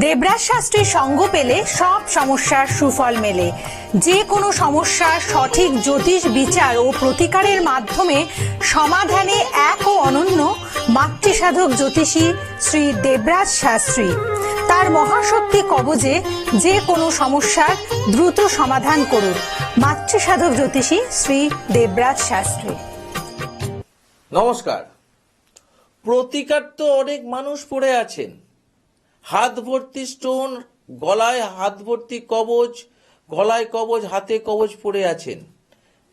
দেবরাজ শাস্ত্রীর সঙ্গ পেলে সব সমস্যার সুফল মেলে। যে কোনো সমস্যার সঠিক জ্যোতিষ বিচার ও প্রতিকারের মাধ্যমে সমাধানে এক ও অনন্য মাতৃসাধক জ্যোতিষী শ্রী দেবরাজ শাস্ত্রী। তার মহাশক্তি কবজে যে কোনো সমস্যার দ্রুত সমাধান করুন। মাতৃসাধক জ্যোতিষী শ্রী দেবরাজ শাস্ত্রী। নমস্কার। প্রতিকার তো অনেক মানুষ পড়ে আছেন, হাত ভর্তি স্টোন, গলায় হাত ভর্তি কবজ, গলায় কবজ, হাতে কবজ পড়ে আছেন।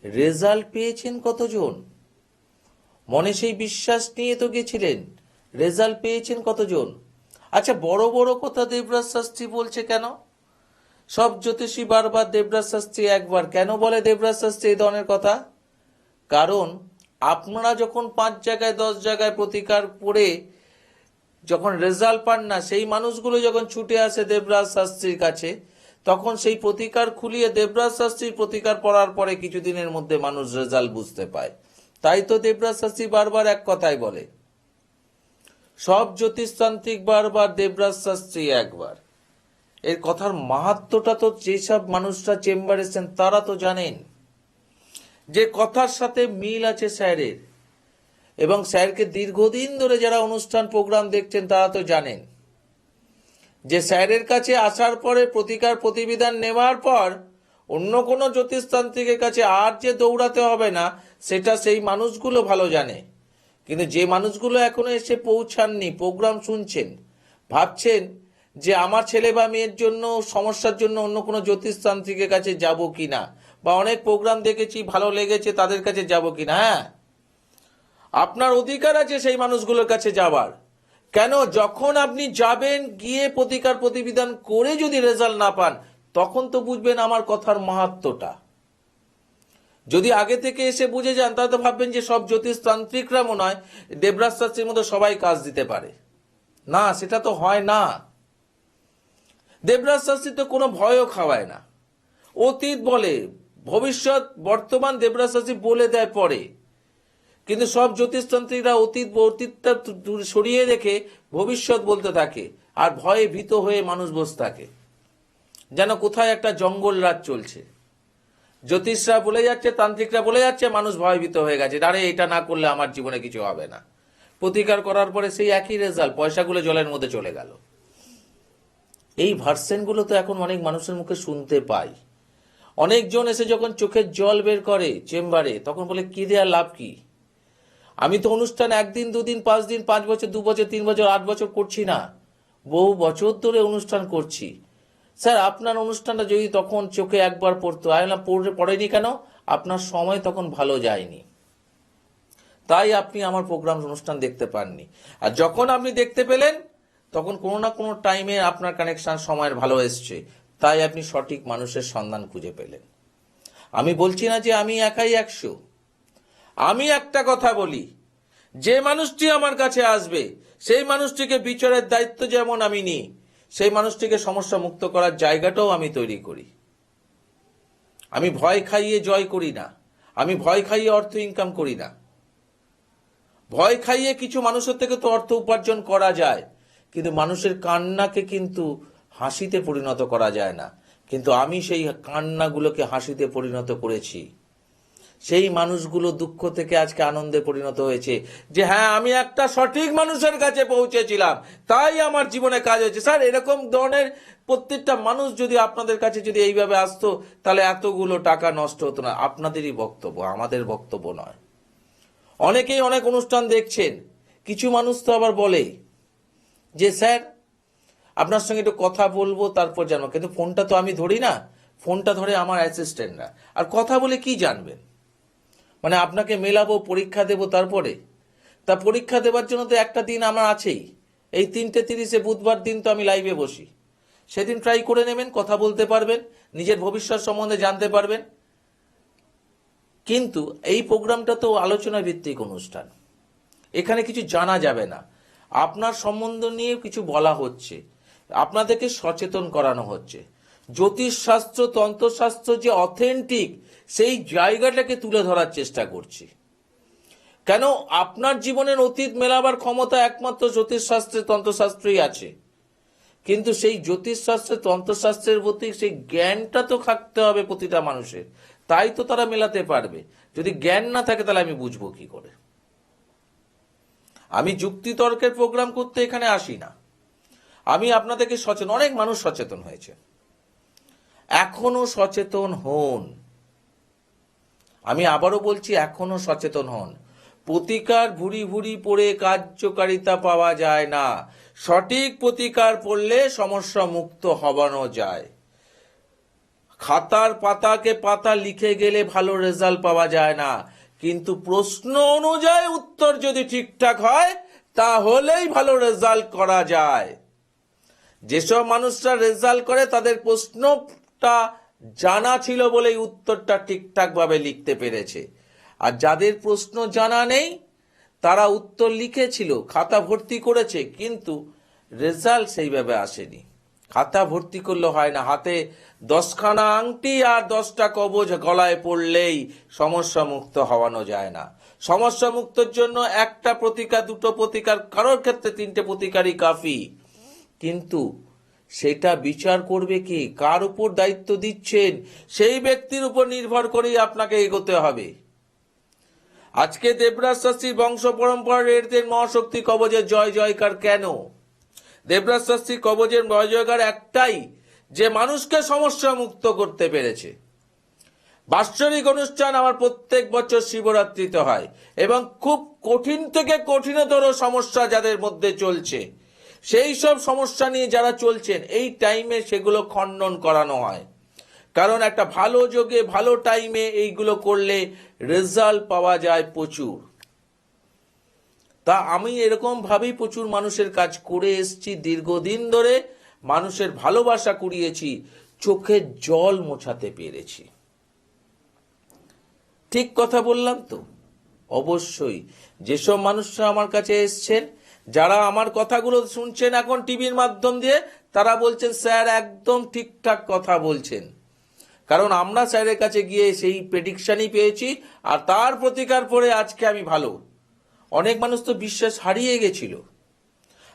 রেজাল্ট পেয়েছেন কতজন? মনে সেই বিশ্বাস নিয়ে তো গেছিলেন, রেজাল্ট পেয়েছেন কতজন? আচ্ছা, বড় বড় কথা দেবরাজ শাস্ত্রী বলছে কেন? সব জ্যোতিষী বারবার দেবরাজ শাস্ত্রী একবার কেন বলে দেবরাজ শাস্ত্রী এই ধরনের কথা? কারণ আপনারা যখন 5 জায়গায় 10 জায়গায় প্রতিকার পড়ে যখন রেজাল্ট পান না, সেই মানুষগুলো যখন ছুটে আসে দেবরাজ শাস্ত্রীর কাছে, তখন সেই প্রতিকার খুলিয়ে দেবরাজ শাস্ত্রীর প্রতিকার পড়ার পরে কিছুদিনের মধ্যে মানুষ রেজাল্ট বুঝতে পায়। তাই তো দেবরাজ শাস্ত্রী বারবার এক কথাই বলে, সব জ্যোতিষতান্ত্রিক বারবার, দেবরাজ শাস্ত্রী একবার। এর কথার মাহাত্ম্যটা তো যেসব মানুষরা চেম্বারে এসেছেন তারা তো জানেন, যে কথার সাথে মিল আছে স্যারের, এবং স্যারকে দীর্ঘদিন ধরে যারা অনুষ্ঠান প্রোগ্রাম দেখছেন তারা তো জানেন যে স্যারের কাছে আসার পরে প্রতিকার প্রতিবিধান নেওয়ার পর অন্য কোনো জ্যোতিষতান্ত্রিকের কাছে আর যে দৌড়াতে হবে না, সেটা সেই মানুষগুলো ভালো জানে। কিন্তু যে মানুষগুলো এখনো এসে পৌঁছাননি, প্রোগ্রাম শুনছেন, ভাবছেন যে আমার ছেলে বা মেয়ের জন্য সমস্যার জন্য অন্য কোনো জ্যোতিষতান্ত্রিকের কাছে যাব কিনা, বা অনেক প্রোগ্রাম দেখেছি ভালো লেগেছে তাদের কাছে যাব কিনা। হ্যাঁ, আপনার অধিকার আছে সেই মানুষগুলোর কাছে যাবার। কেন? যখন আপনি যাবেন, গিয়ে প্রতিকার প্রতিবিধান করে যদি রেজাল্ট না পান, তখন তো বুঝবেন আমার কথার মাহাত্ম্যটা। যদি আগে থেকে এসে বুঝে যান তাহলে তো ভাববেন যে সব জ্যোতিষতান্ত্রিকরা মনে হয় দেবরাজ শাস্ত্রীর মতো সবাই কাজ দিতে পারে। না, সেটা তো হয় না। দেবরাজ শাস্ত্রী তো কোনো ভয়ও খাওয়ায় না, অতীত বলে, ভবিষ্যৎ, বর্তমান দেবরাজ শাস্ত্রী বলে দেয় পরে। কিন্তু সব জ্যোতিষতান্ত্রিকরা অতীতটা সরিয়ে রেখে ভবিষ্যৎ বলতে থাকে, আর ভয়ে ভীত হয়ে মানুষ বসে থাকে, যেন কোথায় একটা জঙ্গল রাত চলছে। জ্যোতিষরা বলে যাচ্ছে, তান্ত্রিকরা বলে যাচ্ছে, মানুষ ভয়ভীত হয়ে গেছে, আরে এটা না করলে আমার জীবনে কিছু হবে না। প্রতিকার করার পরে সেই একই রেজাল্ট, পয়সাগুলো জলের মধ্যে চলে গেল। এই ভার্সেনগুলো তো এখন অনেক মানুষের মুখে শুনতে পাই। অনেকজন এসে যখন চোখের জল বের করে চেম্বারে, তখন বলে কি দেওয়ার লাভ কি? আমি তো অনুষ্ঠান 1 দিন 2 দিন 5 দিন 5 বছর 2 বছর 3 বছর 8 বছর করছি না, বহু বছর ধরে অনুষ্ঠান করছি। স্যার, আপনার অনুষ্ঠানটা যদি তখন চোখে একবার পড়তো, আমি বললাম পড়েনি কেন? আপনার সময় তখন ভালো যায়নি, তাই আপনি আমার প্রোগ্রাম অনুষ্ঠান দেখতে পাননি। আর যখন আপনি দেখতে পেলেন, তখন কোনো না কোনো টাইমে আপনার কানেকশন সময়ের ভালো এসছে, তাই আপনি সঠিক মানুষের সন্ধান খুঁজে পেলেন। আমি বলছি না যে আমি একাই 100। আমি একটা কথা বলি, যে মানুষটি আমার কাছে আসবে সেই মানুষটিকে বিচারের দায়িত্ব যেমন আমি নিই, সেই মানুষটিকে সমস্যা মুক্ত করার জায়গাটাও আমি তৈরি করি। আমি ভয় খাইয়ে জয় করি না, আমি ভয় খাইয়ে অর্থ ইনকাম করি না। ভয় খাইয়ে কিছু মানুষের থেকে তো অর্থ উপার্জন করা যায়, কিন্তু মানুষের কান্নাকে কিন্তু হাসিতে পরিণত করা যায় না। কিন্তু আমি সেই কান্নাগুলোকে হাসিতে পরিণত করেছি। সেই মানুষগুলো দুঃখ থেকে আজকে আনন্দে পরিণত হয়েছে, যে হ্যাঁ, আমি একটা সঠিক মানুষের কাছে পৌঁছেছিলাম, তাই আমার জীবনে কাজ হয়েছে। স্যার, এরকম ধরনের প্রত্যেকটা মানুষ যদি আপনাদের কাছে যদি এইভাবে আসতো, তাহলে এতগুলো টাকা নষ্ট হতো না। আপনাদেরই বক্তব্য, আমাদের বক্তব্য নয়। অনেকেই অনেক অনুষ্ঠান দেখছেন, কিছু মানুষ তো আবার বলে যে স্যার আপনার সঙ্গে একটু কথা বলবো, তারপর জানবো। কিন্তু ফোনটা তো আমি ধরি না, ফোনটা ধরে আমার অ্যাসিস্ট্যান্টরা। আর কথা বলে কি জানবেন? মানে আপনাকে মেলাবো, পরীক্ষা দেব, তারপরে তা পরীক্ষা দেওয়ার জন্য তো একটা দিন আমার আছেই। এই 3:30 বুধবার দিন তো আমি লাইভে বসি, সেদিন ট্রাই করে নেবেন, কথা বলতে পারবেন, নিজের ভবিষ্যৎ সম্বন্ধে জানতে পারবেন। কিন্তু এই প্রোগ্রামটা তো আলোচনা ভিত্তিক অনুষ্ঠান, এখানে কিছু জানা যাবে না। আপনার সম্বন্ধ নিয়ে কিছু বলা হচ্ছে, আপনাদেরকে সচেতন করানো হচ্ছে। জ্যোতিষশাস্ত্র, তন্ত্রশাস্ত্র যে অথেন্টিক, সেই জায়গাটাকে তুলে ধরার চেষ্টা করছি। কেন? আপনার জীবনের অতীত মেলাবার ক্ষমতা একমাত্র জ্যোতিষশাস্ত্রে, তন্ত্রশাস্ত্রেই আছে। কিন্তু সেই জ্যোতিষশাস্ত্রের তন্ত্রশাস্ত্রের প্রতি সেই জ্ঞানটা তো থাকতে হবে প্রতিটা মানুষের, তাই তো তারা মেলাতে পারবে। যদি জ্ঞান না থাকে তাহলে আমি বুঝবো কি করে? আমি যুক্তি তর্কের প্রোগ্রাম করতে এখানে আসি না। আমি আপনাদেরকে সচেতন, অনেক মানুষ সচেতন হয়েছে, এখনো সচেতন হন। আমি আবারও বলছি, এখনো সচেতন হন। প্রতিকার ভুরি ভুরি পড়ে কার্যকারিতা পাওয়া যায় না। সঠিক প্রতিকার পড়লে সমস্যা মুক্ত হবানো যায়। খাতার পাতাকে পাতা লিখে গেলে ভালো রেজাল্ট পাওয়া যায় না, কিন্তু প্রশ্ন অনুযায়ী উত্তর যদি ঠিকঠাক হয় তাহলেই ভালো রেজাল্ট করা যায়। যেসব মানুষরা রেজাল্ট করে তাদের প্রশ্নটা জানা ছিল বলেই উত্তরটা ঠিকঠাক ভাবে লিখতে পেরেছে। আর যাদের প্রশ্ন জানা নেই তারা উত্তর লিখেছিল, খাতা ভর্তি করেছে, কিন্তু রেজাল্ট সেইভাবে আসেনি। খাতা ভর্তি করলে হয় না, হাতে 10খানা আংটি আর 10টা কবজ গলায় পড়লেই সমস্যা মুক্ত হওয়ানো যায় না। সমস্যা মুক্তর জন্য একটা প্রতিকার, দুটো প্রতিকার, কারোর ক্ষেত্রে 3টে প্রতিকারই কাফি। কিন্তু সেটা বিচার করবে কি, কার উপর দায়িত্ব দিচ্ছেন, সেই ব্যক্তির উপর নির্ভর করেই আপনাকে এগোতে হবে। আজকে দেবরাজ শাস্ত্রীর বংশ পরম্পরার এদের মহাশক্তি কবচের জয় জয়কার কেন? দেবরাজ শাস্ত্রী কবচের জয় জয়কার একটাই, যে মানুষকে সমস্যা মুক্ত করতে পেরেছে। বাৎসরিক অনুষ্ঠান আমার প্রত্যেক বছর শিবরাত্রিতে হয়, এবং খুব কঠিন থেকে কঠিনতর সমস্যা যাদের মধ্যে চলছে, সেই সব সমস্যা নিয়ে যারা চলছেন, এই টাইমে সেগুলো খণ্ডন করানো হয়। কারণ একটা ভালো যোগে ভালো টাইমে এইগুলো করলে রেজাল্ট পাওয়া যায় প্রচুর। তা আমি এরকম ভাবেই প্রচুর মানুষের কাজ করে এসেছি, দীর্ঘদিন ধরে মানুষের ভালোবাসা কুড়িয়েছি, চোখের জল মোছাতে পেরেছি। ঠিক কথা বললাম তো? অবশ্যই। যেসব মানুষরা আমার কাছে এসছেন, যারা আমার কথাগুলো শুনছেন এখন টিভির মাধ্যম দিয়ে, তারা বলছেন স্যার একদম ঠিকঠাক কথা বলছেন। কারণ আমরা স্যারের কাছে গিয়ে সেই প্রেডিকশনই পেয়েছি, আর তার প্রতিকার পরে আজকে আমি ভালো। অনেক মানুষ তো বিশ্বাস হারিয়ে গেছিল।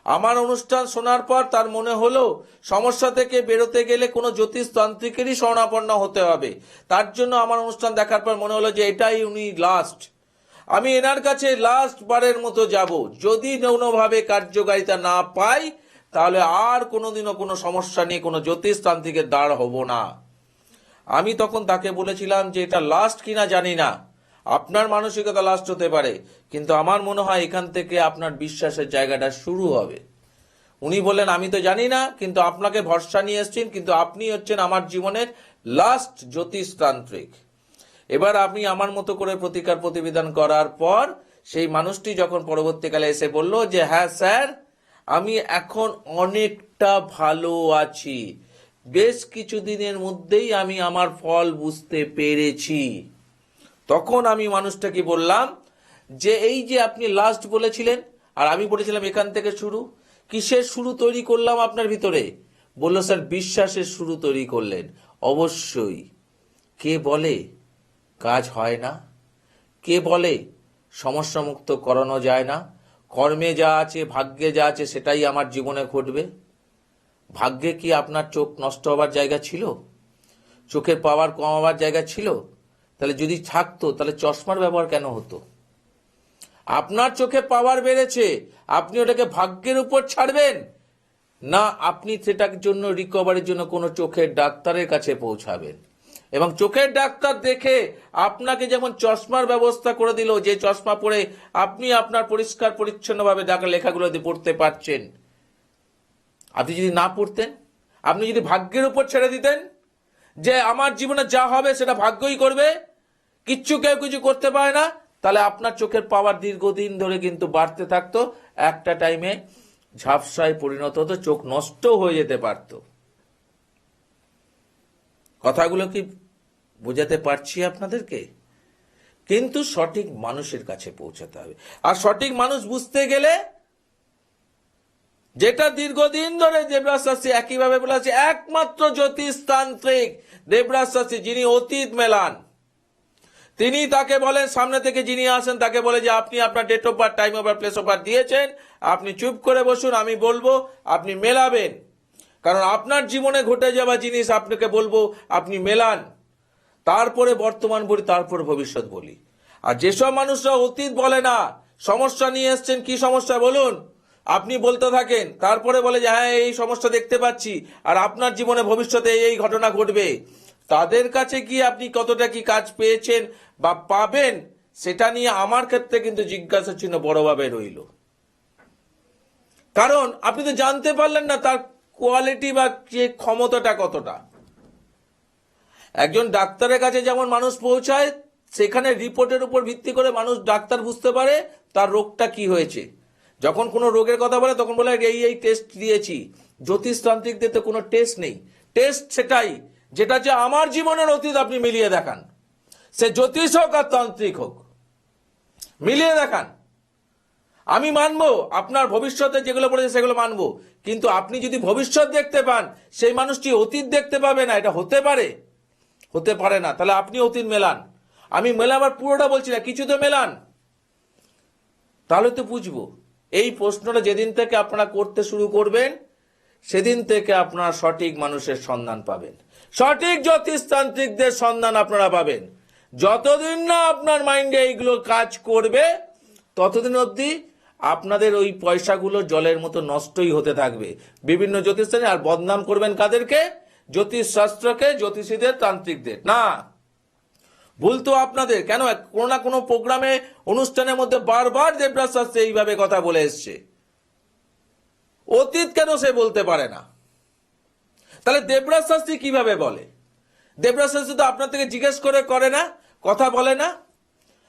আমার অনুষ্ঠান শোনার পর তার মনে হলো সমস্যা থেকে বেরোতে গেলে কোনো জ্যোতিষতান্ত্রিকেরই শরণাপন্ন হতে হবে। তার জন্য আমার অনুষ্ঠান দেখার পর মনে হলো যে এটাই উনি লাস্ট, আমি এনার কাছে লাস্ট বারের মতো যাব। যদি কোনোভাবে কার্যকারিতা না পাই তাহলে আর কোনোদিনও কোনো সমস্যা নিয়ে কোনো জ্যোতিষতান্ত্রিকের দ্বার হব না। আমি তখন তাকে বলেছিলাম যে এটা লাস্ট কিনা জানি না, আপনার মানসিকতা লাস্ট হতে পারে, কিন্তু আমার মনে হয় এখান থেকে আপনার বিশ্বাসের জায়গাটা শুরু হবে। উনি বললেন আমি তো জানি না, কিন্তু আপনাকে ভরসা নিয়ে এসেছেন, কিন্তু আপনি হচ্ছেন আমার জীবনের লাস্ট জ্যোতিষতান্ত্রিক। এবার আমি আমার মতো করে প্রতিকার প্রতিবিধান করার পর সেই মানুষটি যখন পরবর্তীকালে এসে বলল যে হ্যাঁ স্যার, আমি এখন অনেকটা ভালো আছি, বেশ কিছুদিনের মধ্যেই আমি আমার ফল বুঝতে পেরেছি। তখন আমি মানুষটাকে বললাম যে এই যে আপনি লাস্ট বলেছিলেন আর আমি বলেছিলাম এখান থেকে শুরু, কিসের শুরু তৈরি করলাম আপনার ভিতরে? বলল স্যার বিশ্বাসের শুরু তৈরি করলেন। অবশ্যই। কে বলে কাজ হয় না? কে বলে সমস্যা মুক্ত করানো যায় না? কর্মে যা আছে, ভাগ্যে যা আছে সেটাই আমার জীবনে ঘটবে। ভাগ্যে কি আপনার চোখ নষ্ট হবার জায়গা ছিল? চোখের পাওয়ার কমাবার জায়গা ছিল? তাহলে যদি থাকতো তাহলে চশমার ব্যবহার কেন হতো? আপনার চোখে পাওয়ার বেড়েছে, আপনি ওটাকে ভাগ্যের উপর ছাড়বেন না, আপনি সেটার জন্য রিকভারির জন্য কোনো চোখের ডাক্তারের কাছে পৌঁছাবেন। এবং চোখের ডাক্তার দেখে আপনাকে যেমন চশমার ব্যবস্থা করে দিল, যে চশমা পরে আপনি আপনার পরিষ্কার পরিচ্ছন্নভাবে লেখাগুলো পড়তে পারছেন। আপনি যদি না পড়তেন, আপনি যদি ভাগ্যের উপর ছেড়ে দিতেন যে আমার জীবনে যা হবে সেটা ভাগ্যই করবে, কিচ্ছু কেউ কিছু করতে পারে না, তাহলে আপনার চোখের পাওয়ার দীর্ঘদিন ধরে কিন্তু বাড়তে থাকতো, একটা টাইমে ঝাপসায় পরিণত হতো, চোখ নষ্ট হয়ে যেতে পারত। কথাগুলো কি বোঝাতে পারছি আপনাদেরকে? কিন্তু সঠিক মানুষের কাছে পৌঁছাতে হবে। আর সঠিক মানুষ বুঝতে গেলে, যেটা দীর্ঘদিন ধরে দেবরাজ শাস্ত্রী একইভাবে বলেছে, একমাত্র জ্যোতিষতান্ত্রিক দেবরাজ শাস্ত্রী, যিনি অতীত মেলান। তিনি তাকে বলেন, সামনে থেকে যিনি আসেন তাকে বলে যে আপনি আপনার date of birth, time of birth, place of birth দিয়েছেন, আপনি চুপ করে বসুন, আমি বলবো, আপনি মেলাবেন। কারণ আপনার জীবনে ঘটে যাওয়া জিনিস আপনাকে বলবো আপনি মেলান, তারপরে বর্তমান বলি, তারপরে ভবিষ্যৎ বলি। আর যেসব মানুষরা অতীত বলে না, সমস্যা নিয়ে এসছেন, কি সমস্যা বলুন, আপনি বলতে থাকেন, তারপরে বলে যে হ্যাঁ এই সমস্যা দেখতে পাচ্ছি আর আপনার জীবনে ভবিষ্যতে এই ঘটনা ঘটবে, তাদের কাছে গিয়ে আপনি কতটা কি কাজ পেয়েছেন বা পাবেন সেটা নিয়ে আমার ক্ষেত্রে কিন্তু জিজ্ঞাসা চিহ্ন বড়ভাবে রইল। কারণ আপনি তো জানতে পারলেন না তার কোয়ালিটি বা যে ক্ষমতাটা কতটা। একজন ডাক্তারের কাছে যেমন মানুষ পৌঁছায়, সেখানে রিপোর্টের উপর ভিত্তি করে মানুষ ডাক্তার বুঝতে পারে তার রোগটা কি হয়েছে। যখন কোনো রোগের কথা বলে তখন বলে এই টেস্ট দিয়েছি। জ্যোতিষতান্ত্রিকদের তো কোনো টেস্ট নেই, টেস্ট সেটাই যেটা যে আমার জীবনের অতীত আপনি মিলিয়ে দেখান, সে জ্যোতিষ হোক আর তান্ত্রিক হোক, মিলিয়ে দেখান। আমি মানবো আপনার ভবিষ্যতে যেগুলো বলেছে সেগুলো মানবো, কিন্তু আপনি যদি ভবিষ্যৎ দেখতে পান সেই মানুষটি অতীত দেখতে পাবে না, এটা হতে পারে? হতে পারে না। তাহলে আপনি অতীত মেলান, আমি মেলাবার পুরোটা বলছি না, কিছু তো মেলান, তাহলে তো বুঝবো। এই প্রশ্নটা যেদিন থেকে আপনারা করতে শুরু করবেন সেদিন থেকে আপনারা সঠিক মানুষের সন্ধান পাবেন, সঠিক জ্যোতিষতান্ত্রিকদের সন্ধান আপনারা পাবেন। যতদিন না আপনার মাইন্ডে এইগুলো কাজ করবে ততদিন অবধি আপনাদের ওই পয়সাগুলো জলের মতো নষ্টই হতে থাকবে বিভিন্ন জ্যোতিষানে। আর বদনাম করবেন কাদেরকে? জ্যোতিষ শাস্ত্রকে, জ্যোতিষীদের, তান্ত্রিকদের না। ভুল তো আপনাদের। কেন কোনো না কোনো প্রোগ্রামে, অনুষ্ঠানের মধ্যে বারবার দেবরাজ শাস্ত্রী এইভাবে কথা বলে এসছে, অতীত কেন সে বলতে পারে না? তাহলে দেবরাজ শাস্ত্রী কিভাবে বলে? দেবরাজ শাস্ত্রী তো আপনার থেকে জিজ্ঞেস করে না, কথা বলে না।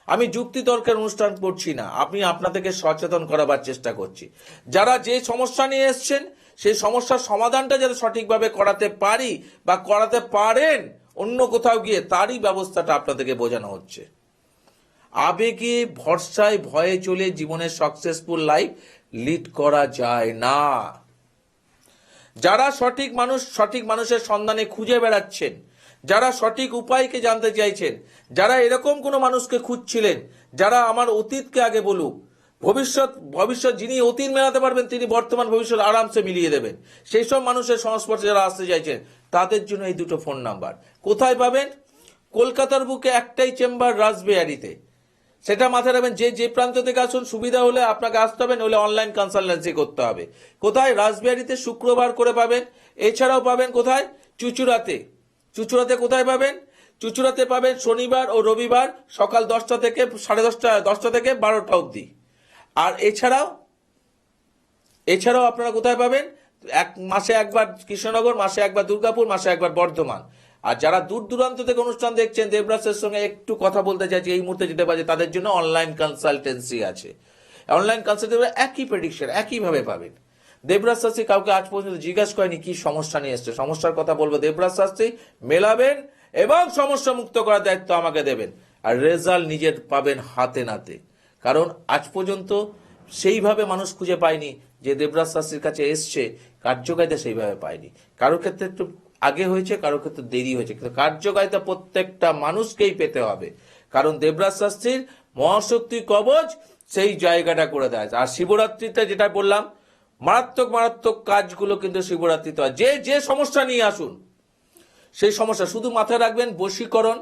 আমি যুক্তি তর্কের অনুষ্ঠান করছি না, আমি আপনা থেকে সচেতন করাবার চেষ্টা করছি। যারা যে সমস্যা নিয়ে এসছেন সেই সমস্যার সমাধানটা যাতে সঠিকভাবে করাতে পারি বা করাতে পারেন অন্য কোথাও গিয়ে, তারই ব্যবস্থাটা আপনাদেরকে বোঝানো হচ্ছে। আবেগে, ভরসায়, ভয়ে চলে জীবনের সাকসেসফুল লাইফ লিড করা যায় না। যারা সঠিক মানুষ, সঠিক মানুষের সন্ধানে খুঁজে বেড়াচ্ছেন, যারা সঠিক উপায়কে জানতে চাইছেন, যারা এরকম কোনো মানুষকে খুঁজছিলেন, যারা আমার অতীতকে আগে বলুক, ভবিষ্যৎ যিনি অতীত মেলাতে পারবেন তিনি বর্তমান ভবিষ্যৎ আরামসে মিলিয়ে দেবেন, সেই সব মানুষের সংস্পর্শে যারা আসতে চাইছেন তাদের জন্য এই দুটো ফোন নাম্বার। কোথায় পাবেন? কলকাতার বুকে একটাই চেম্বার, রাসবিহারীতে। সেটা মাথায় রাখবেন, যে প্রান্ত থেকে আসুন, সুবিধা হলে আপনাকে আসতে হবে, নইলে অনলাইন কনসালটেন্সি করতে হবে। কোথায়? রাসবিহারীতে শুক্রবার করে পাবেন। এছাড়াও পাবেন কোথায়? চুচুড়াতে। চুচুড়াতে কোথায় পাবেন? চুচুড়াতে পাবেন শনিবার ও রবিবার সকাল 10টা থেকে 10:30, 10টা থেকে 12টা অবধি। আর এছাড়াও আপনারা কোথায় পাবেন? মাসে একবার কৃষ্ণনগর, মাসে একবার দুর্গাপুর, মাসে একবার বর্ধমান। আর যারা দূর দূরান্ত থেকে অনুষ্ঠান দেখছেন, দেবরাজের সঙ্গে একটু কথা বলতে চাইছি এই মুহূর্তে যেতে পারছে, তাদের জন্য অনলাইন কনসালটেন্সি আছে। অনলাইন কনসালটেন্সি একই প্রেডিকশন, একইভাবে পাবেন। দেবরাজ শাস্ত্রী কাউকে আজ পর্যন্ত জিজ্ঞাসা করেনি কি সমস্যা নিয়ে এসছে। সমস্যার কথা বলবো দেবরাজ শাস্ত্রী, মেলাবেন এবং সমস্যা মুক্ত করার দায়িত্ব আমাকে দেবেন। আর রেজাল্ট নিজের পাবেন হাতে নাতে। কারণ আজ পর্যন্ত সেইভাবে মানুষ খুঁজে পায়নি যে দেবরাজ শাস্ত্রীর কাছে এসছে, কার্যকারিতা সেইভাবে পায়নি। কারোর ক্ষেত্রে একটু আগে হয়েছে, কারোর ক্ষেত্রে দেরি হয়েছে, কিন্তু কার্যকারিতা প্রত্যেকটা মানুষকেই পেতে হবে। কারণ দেবরাজ শাস্ত্রীর মহাশক্তি কবচ সেই জায়গাটা করে দেয়। আর শিবরাত্রিতে যেটা বললাম, মারাত্মক কাজগুলো কিন্তু শিবরাত্রিতে হয়। যে সমস্যা নিয়ে আসুন সেই সমস্যা শুধু মাথায় রাখবেন, বশীকরণ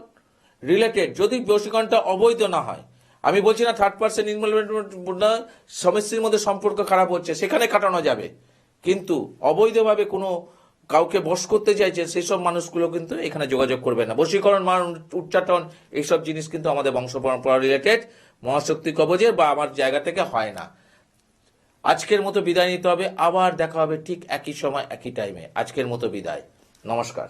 রিলেটেড, যদি বশীকরণটা অবৈধ না হয়। আমি বলছি না থার্ড পার্সন ইনভলভমেন্ট, স্বামী স্ত্রীর মধ্যে সম্পর্ক খারাপ হচ্ছে সেখানে কাটানো যাবে, কিন্তু অবৈধভাবে কোনো কাউকে বশ করতে চাইছে সেসব মানুষগুলো কিন্তু এখানে যোগাযোগ করবে না। বশীকরণ, উচ্চাটন, এইসব জিনিস কিন্তু আমাদের বংশ পরম্পরা রিলেটেড মহাশক্তি কবচের বা আমার জায়গা থেকে হয় না। আজকের মতো বিদায় নিতে হবে, আবার দেখা হবে ঠিক একই সময় একই টাইমে। আজকের মতো বিদায়, নমস্কার।